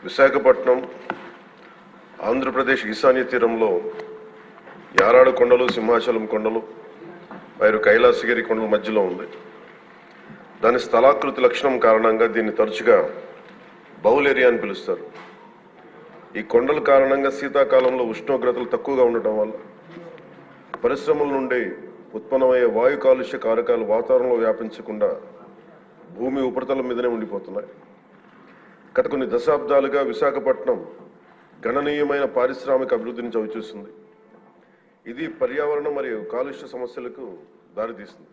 విశాఖపట్నం ఆంధ్రప్రదేశ్ ఈశాన్య తీరంలో యారాడు కొండలు, సింహాచలం కొండలు, మరియు కైలాసగిరి కొండల మధ్యలో ఉంది. దాని స్థలాకృతి లక్షణం కారణంగా దీన్ని తరచుగా బౌల్ ఏరియా అని పిలుస్తారు. ఈ కొండల కారణంగా శీతాకాలంలో ఉష్ణోగ్రతలు తక్కువగా ఉండటం వల్ల పరిశ్రమల నుండి ఉత్పన్నమయ్యే వాయు కాలుష్య కారకాలు వాతావరణంలో వ్యాపించకుండా భూమి ఉపరితలం మీదనే ఉండిపోతున్నాయి. గత కొన్ని దశాబ్దాలుగా విశాఖపట్నం గణనీయమైన పారిశ్రామిక అభివృద్ధిని చవిచూస్తుంది. ఇది పర్యావరణ మరియు కాలుష్య సమస్యలకు దారితీస్తుంది.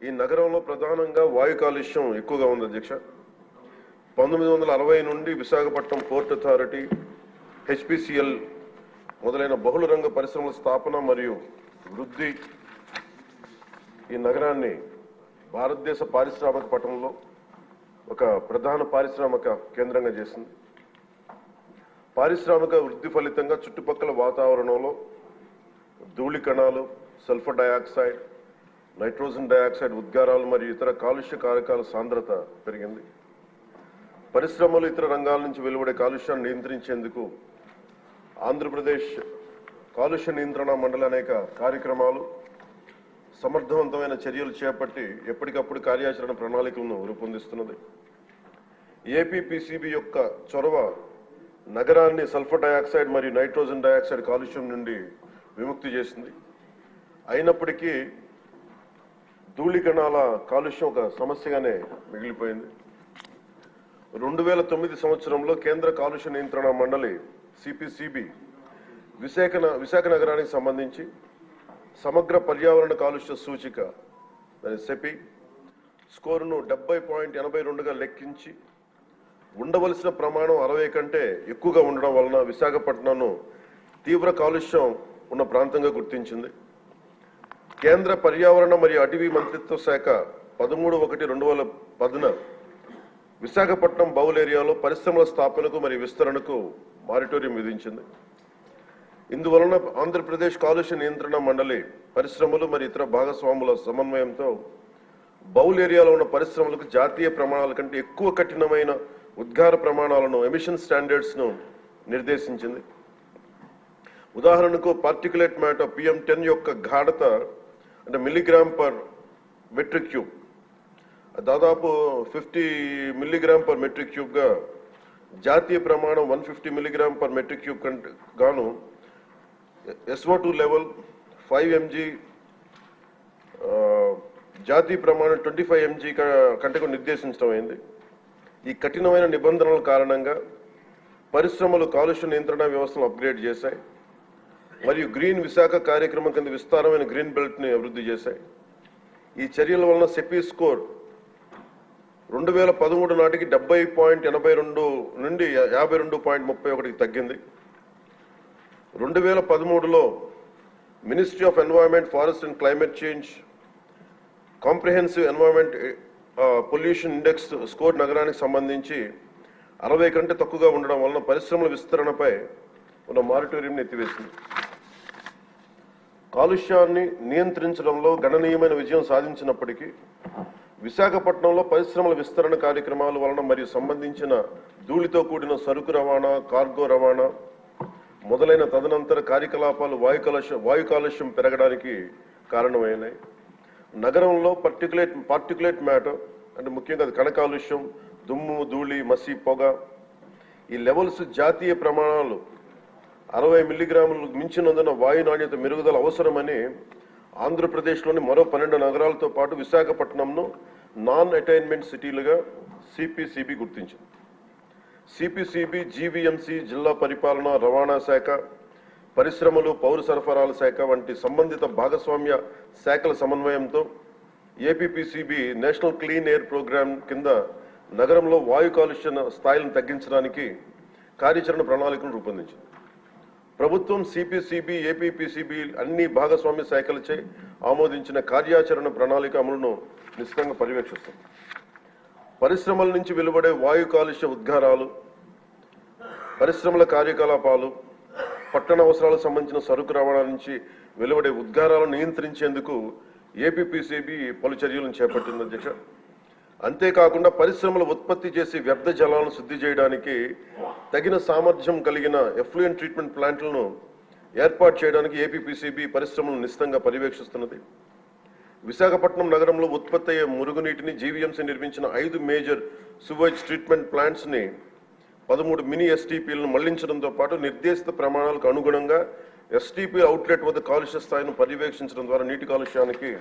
ఈ నగరంలో ప్రధానంగా వాయు కాలుష్యం ఎక్కువగా ఉంది అధ్యక్ష. 1960 నుండి విశాఖపట్నం పోర్ట్ అథారిటీ, HPCL మొదలైన బహుళ రంగ పరిశ్రమల స్థాపన మరియు వృద్ధి ఈ నగరాన్ని భారతదేశ పారిశ్రామిక పట్టణంలో ఒక ప్రధాన పారిశ్రామిక కేంద్రంగా చేసింది. పారిశ్రామిక వృద్ధి ఫలితంగా చుట్టుపక్కల వాతావరణంలో ధూళి కణాలు, సల్ఫర్ డయాక్సైడ్, నైట్రోజన్ డయాక్సైడ్ ఉద్గారాలు మరియు ఇతర కాలుష్య కారకాల సాంద్రత పెరిగింది. పరిశ్రమలు, ఇతర రంగాల నుంచి వెలువడే కాలుష్యాన్ని నియంత్రించేందుకు ఆంధ్రప్రదేశ్ కాలుష్య నియంత్రణ మండలి అనేక కార్యక్రమాలు, సమర్థవంతమైన చర్యలు చేపట్టి ఎప్పటికప్పుడు కార్యాచరణ ప్రణాళికలను రూపొందిస్తున్నది. ఏపీపీసీబీ యొక్క చొరవ నగరాన్ని సల్ఫర్ డయాక్సైడ్ మరియు నైట్రోజన్ డయాక్సైడ్ కాలుష్యం నుండి విముక్తి చేసింది. అయినప్పటికీ ధూళి కణాల కాలుష్యం ఒక సమస్యగానే మిగిలిపోయింది. 2009 సంవత్సరంలో కేంద్ర కాలుష్య నియంత్రణ మండలి CPCB విశాఖ నగరానికి సంబంధించి సమగ్ర పర్యావరణ కాలుష్య సూచిక సెపి స్కోరును 70.82గా లెక్కించి ఉండవలసిన ప్రమాణం 60 కంటే ఎక్కువగా ఉండడం వలన విశాఖపట్నంను తీవ్ర కాలుష్యం ఉన్న ప్రాంతంగా గుర్తించింది. కేంద్ర పర్యావరణ మరియు అటవీ మంత్రిత్వ శాఖ 13/1/2010 విశాఖపట్నం బౌల్ ఏరియాలో పరిశ్రమల స్థాపనకు మరియు విస్తరణకు మారిటోరియం విధించింది. ఇందువలన ఆంధ్రప్రదేశ్ కాలుష్య నియంత్రణ మండలి పరిశ్రమలు మరియు ఇతర భాగస్వాముల సమన్వయంతో బౌల్ ఏరియాలో ఉన్న పరిశ్రమలకు జాతీయ ప్రమాణాల కంటే ఎక్కువ కఠినమైన ఉద్గార ప్రమాణాలను, ఎమిషన్ స్టాండర్డ్స్ను నిర్దేశించింది. ఉదాహరణకు పార్టికులేట్ మ్యాటర్ PM10 యొక్క గాఢత అంటే మిల్లీగ్రామ్ పర్ మెట్రిక్ క్యూబ్ దాదాపు 50 మిల్లీగ్రామ్ పర్ మెట్రిక్ క్యూబ్గా, జాతీయ ప్రమాణం 150 మిల్లీగ్రామ్ పర్ మెట్రిక్ క్యూబ్ కంటే గాను SO2 లెవెల్ 5 mg, జాతీయ ప్రమాణం 25 mg కంటే నిర్దేశించడం అయింది. ఈ కఠినమైన నిబంధనల కారణంగా పరిశ్రమలు కాలుష్య నియంత్రణ వ్యవస్థను అప్గ్రేడ్ చేశాయి మరియు గ్రీన్ విశాఖ కార్యక్రమం కింద విస్తారమైన గ్రీన్ బెల్ట్ని అభివృద్ధి చేశాయి. ఈ చర్యల వలన సెపీ స్కోర్ 2013 నాటికి 70.82 నుండి 52.31కి తగ్గింది. 2013లో ministry of environment, forest and climate change comprehensive environment pollution index score నగరానికి సంబంధించి 60 కంటే తక్కువగా ఉండడం వలన పరిశ్రమల విస్తరణపై ఉన్న మారిటోరియంని ఎత్తివేసింది. కాలుష్యాన్ని నియంత్రించడంలో గణనీయమైన విజయం సాధించినప్పటికీ విశాఖపట్నంలో పరిశ్రమల విస్తరణ కార్యక్రమాల వలన మరియు సంబంధించిన ధూళితో కూడిన సరుకు రవాణా, కార్గో రవాణా మొదలైన తదనంతర కార్యకలాపాలు వాయు కాలుష్యం పెరగడానికి కారణమైనాయి. నగరంలో పార్టికులేట్ మ్యాటర్ అంటే ముఖ్యంగా కణ కాలుష్యం, దుమ్ము, ధూళి, మసి, పొగ ఈ లెవెల్స్ జాతీయ ప్రమాణాలు 60 మిల్లీగ్రాములు మించినందున వాయు నాణ్యత మెరుగుదల అవసరమని ఆంధ్రప్రదేశ్లోని మరో 12 నగరాలతో పాటు విశాఖపట్నంను నాన్ అటైన్మెంట్ సిటీలుగా CPCB గుర్తించింది. CPCB GVMC, జిల్లా పరిపాలన, రవాణా శాఖ, పరిశ్రమలు, పౌర సరఫరాల శాఖ వంటి సంబంధిత భాగస్వామ్య శాఖల సమన్వయంతో APPCB national clean air program కింద నగరంలో వాయు కాలుష్య స్థాయిలను తగ్గించడానికి కార్యాచరణ ప్రణాళికను రూపొందించింది. ప్రభుత్వం CPCB, APPCB అన్ని భాగస్వామ్య శాఖలచే ఆమోదించిన కార్యాచరణ ప్రణాళిక అమలును నిశ్చితంగా పర్యవేక్షిస్తుంది. పరిశ్రమల నుంచి వెలువడే వాయు కాలుష్య ఉద్గారాలు, పరిశ్రమల కార్యకలాపాలు, పట్టణ అవసరాలకు సంబంధించిన సరుకు రవాణా నుంచి వెలువడే ఉద్గారాలను నియంత్రించేందుకు APPCB పలు చర్యలను చేపట్టింది అధ్యక్ష. అంతేకాకుండా పరిశ్రమలు ఉత్పత్తి చేసి వ్యర్థ జలాలను శుద్ధి చేయడానికి తగిన సామర్థ్యం కలిగిన ఎఫ్లూయెంట్ ట్రీట్మెంట్ ప్లాంట్లను ఏర్పాటు చేయడానికి ఏపీపీసీబీ పరిశ్రమలను నిశితంగా పర్యవేక్షిస్తున్నది. విశాఖపట్నం నగరంలో ఉత్పత్తి అయ్యే మురుగునీటిని జీవీఎంసీ నిర్మించిన 5 మేజర్ సువేజ్ ట్రీట్మెంట్ ప్లాంట్స్ని 13 మినీ ఎస్టీపీలను మళ్లించడంతో పాటు నిర్దేశిత ప్రమాణాలకు అనుగుణంగా ఎస్టీపీ అవుట్లెట్ వద్ద కాలుష్య స్థాయిని పర్యవేక్షించడం ద్వారా నీటి కాలుష్యానికి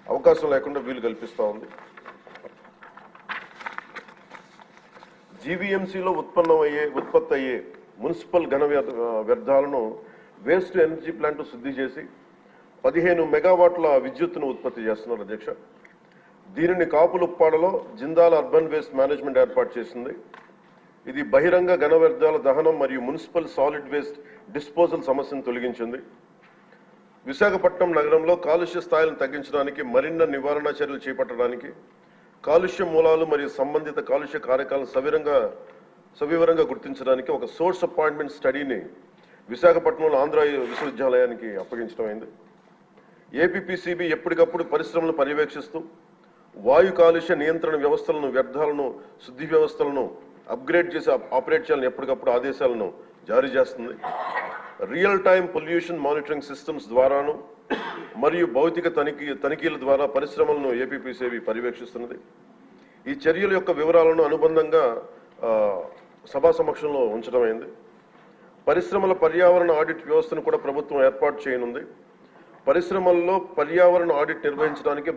అవకాశం లేకుండా వీలు కల్పిస్తూ ఉంది. జీవీఎంసీలో ఉత్పత్తి అయ్యే మున్సిపల్ ఘన వ్యర్థాలను వేస్ట్ ఎనర్జీ ప్లాంట్ శుద్ధి చేసి 15 మెగావాట్ల విద్యుత్తును ఉత్పత్తి చేస్తున్నారు అధ్యక్ష. దీనిని కాపులుప్పాడలో జిందాల్ అర్బన్ వేస్ట్ మేనేజ్మెంట్ ఏర్పాటు చేసింది. ఇది బహిరంగ ఘన వ్యర్థాల దహనం మరియు మున్సిపల్ సాలిడ్ వేస్ట్ డిస్పోజల్ సమస్యను తొలగించింది. విశాఖపట్నం నగరంలో కాలుష్య స్థాయిలను తగ్గించడానికి మరిన్న నివారణ చర్యలు చేపట్టడానికి కాలుష్య మూలాలు మరియు సంబంధిత కాలుష్య కారకాలను సవివరంగా గుర్తించడానికి ఒక సోర్స్ అపాయింట్మెంట్ స్టడీని విశాఖపట్నంలో ఆంధ్ర విశ్వవిద్యాలయానికి అప్పగించడం అయింది. ఏపీపీసీబీ ఎప్పటికప్పుడు పరిశ్రమలను పర్యవేక్షిస్తూ వాయు కాలుష్య నియంత్రణ వ్యవస్థలను, వ్యర్థాలను శుద్ధి వ్యవస్థలను అప్గ్రేడ్ చేసి ఆపరేట్ చేయాలని ఎప్పటికప్పుడు ఆదేశాలను జారీ చేస్తుంది. Real time pollution monitoring systems ద్వారాను మరియు భౌతిక తనిఖీల ద్వారా పరిశ్రమలను ఏపీపీసీబీ పర్యవేక్షిస్తున్నది. ఈ చర్యల యొక్క వివరాలను అనుబంధంగా సభా సమక్షంలో ఉంచడమైంది. పరిశ్రమల పర్యావరణ ఆడిట్ వ్యవస్థను కూడా ప్రభుత్వం ఏర్పాటు చేయనుంది. పరిశ్రమల్లో పర్యావరణ ఆడిట్ నిర్వహించడానికి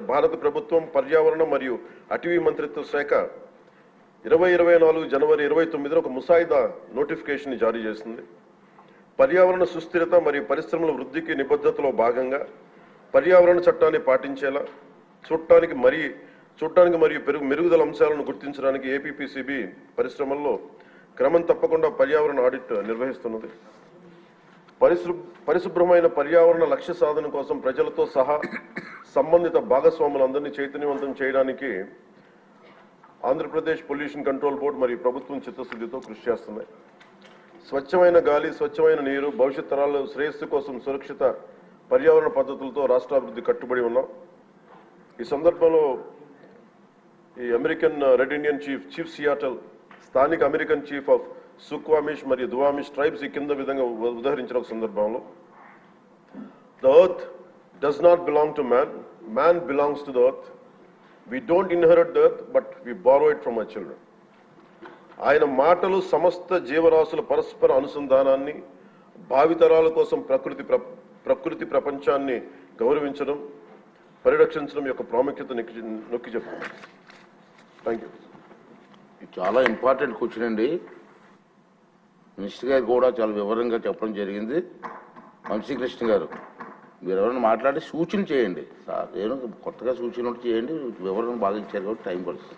భారత ప్రభుత్వం పర్యావరణ మరియు అటవీ మంత్రిత్వ శాఖ 2024 జనవరి 29న ఒక ముసాయిదా నోటిఫికేషన్ జారీ చేసింది. పర్యావరణ సుస్థిరత మరియు పరిశ్రమల వృద్ధికి నిబద్ధతలో భాగంగా పర్యావరణ చట్టాన్ని పాటించేలా చూడటానికి మరియు మెరుగుదల అంశాలను గుర్తించడానికి ఏపీపీసీబీ పరిశ్రమల్లో క్రమం తప్పకుండా పర్యావరణ ఆడిట్ నిర్వహిస్తున్నది. పరిశుభ్రమైన పర్యావరణ లక్ష్య సాధన కోసం ప్రజలతో సహా సంబంధిత భాగస్వాములందరినీ చైతన్యవంతం చేయడానికి ఆంధ్రప్రదేశ్ పొల్యూషన్ కంట్రోల్ బోర్డు మరియు ప్రభుత్వం చిత్తశుద్ధితో కృషి చేస్తున్నాయి. స్వచ్ఛమైన గాలి, స్వచ్ఛమైన నీరు, భవిష్యత్ తరాల శ్రేయస్సు కోసం సురక్షిత పర్యావరణ పద్ధతులతో రాష్ట్రాభివృద్ధి కట్టుబడి ఉన్నాం. ఈ సందర్భంలో ఈ American red Indian chief Seattle, స్థానిక అమెరికన్ చీఫ్ ఆఫ్ సుక్వామిష్ మరియు దువామిష్ ట్రైబ్స్ ఈ కింద విధంగా ఉదాహరించిన ఒక సందర్భంలో, the earth does not belong to man, man belongs to the earth. We don't inherit the earth, but we borrow it from our children. ఆయన మాటలు సమస్త జీవరాశుల పరస్పర అనుసంధానాన్ని, భావితరాల కోసం ప్రకృతి ప్రపంచాన్ని గౌరవించడం, పరిరక్షించడం యొక్క ప్రాముఖ్యత నొక్కి చెప్తాను. Thank you. చాలా ఇంపార్టెంట్ క్వశ్చన్ అండి. మినిస్టర్ గారు కూడా చాలా వివరంగా చెప్పడం జరిగింది. వంశీకృష్ణ గారు, మీరు ఎవరైనా మాట్లాడి సూచన చేయండి సార్, ఏదో కొత్తగా సూచన చేయండి. వివరణ బాగా ఇచ్చారు కాబట్టి టైం పడుతుంది.